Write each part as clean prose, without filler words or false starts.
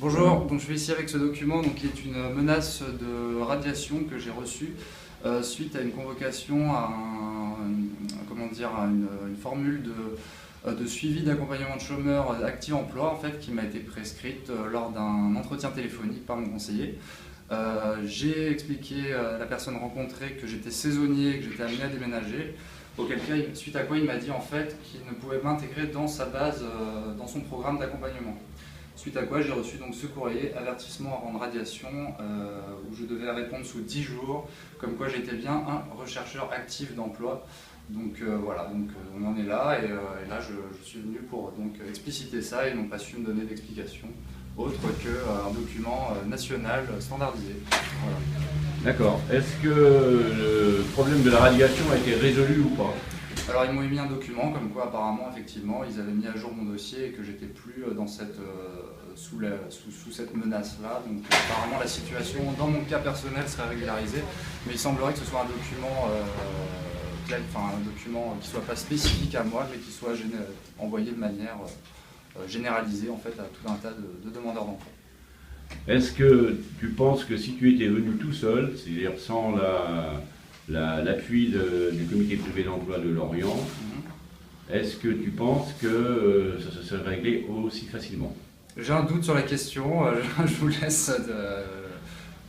Bonjour, donc je suis ici avec ce document qui est une menace de radiation que j'ai reçue suite à une convocation à, une formule de suivi d'accompagnement de chômeurs actifs emploi en fait, qui m'a été prescrite lors d'un entretien téléphonique par mon conseiller. J'ai expliqué à la personne rencontrée que j'étais saisonnier et que j'étais amené à déménager, auquel cas, suite à quoi il m'a dit en fait qu'il ne pouvait m'intégrer dans sa base, dans son programme d'accompagnement. Suite à quoi j'ai reçu donc ce courrier, avertissement avant de radiation, où je devais répondre sous 10 jours, comme quoi j'étais bien un rechercheur actif d'emploi. Donc voilà, on en est là, et là je suis venu pour expliciter ça, et ils n'ont pas su me donner d'explication autre qu'un document national standardisé. Voilà. D'accord. Est-ce que le problème de la radiation a été résolu ou pas? Alors ils m'ont émis un document comme quoi apparemment effectivement ils avaient mis à jour mon dossier et que j'étais plus dans sous cette menace-là. Donc apparemment la situation dans mon cas personnel serait régularisée, mais il semblerait que ce soit un document qui soit pas spécifique à moi, mais qui soit envoyé de manière généralisée en fait à tout un tas de demandeurs d'emploi. Est-ce que tu penses que si tu étais venu tout seul, c'est-à-dire sans l'appui du comité privé d'emploi de Lorient, est-ce que tu penses que ça se serait réglé aussi facilement? J'ai un doute sur la question, je vous laisse,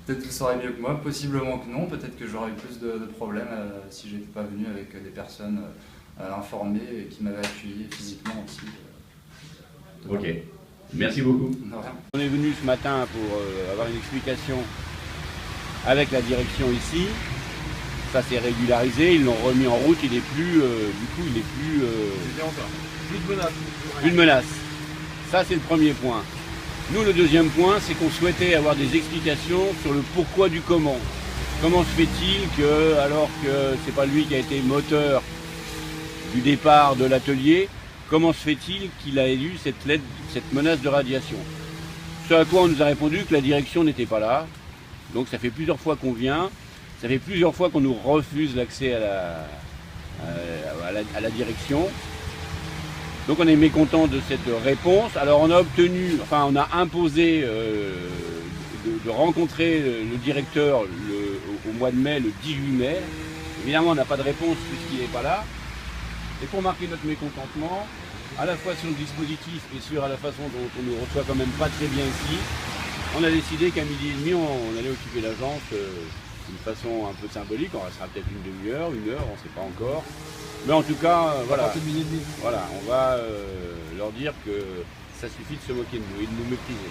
peut-être vous saurez mieux que moi, possiblement que non, peut-être que j'aurais eu plus de problèmes si j'étais pas venu avec des personnes informées et qui m'avaient appuyé physiquement aussi. Ok, merci beaucoup. De rien. On est venu ce matin pour avoir une explication avec la direction ici. Ça s'est régularisé, ils l'ont remis en route, il est plus, plus de menace. Ça c'est le premier point. Nous le deuxième point, c'est qu'on souhaitait avoir des explications sur le pourquoi du comment. Comment se fait-il que, alors que c'est pas lui qui a été moteur du départ de l'atelier, comment se fait-il qu'il a élu cette menace de radiation? Ce à quoi on nous a répondu que la direction n'était pas là. Donc ça fait plusieurs fois qu'on vient. Ça fait plusieurs fois qu'on nous refuse l'accès à la direction. Donc on est mécontent de cette réponse. Alors on a imposé de rencontrer le directeur au mois de mai, le 18 mai. Évidemment on n'a pas de réponse puisqu'il n'est pas là. Et pour marquer notre mécontentement, à la fois sur le dispositif et sur la façon dont on nous reçoit quand même pas très bien ici, on a décidé qu'à 12h30 on allait occuper l'agence d'une façon un peu symbolique. On restera peut-être une demi-heure, une heure, on ne sait pas encore. Mais en tout cas, voilà, on va leur dire que ça suffit de se moquer de nous et de nous mépriser.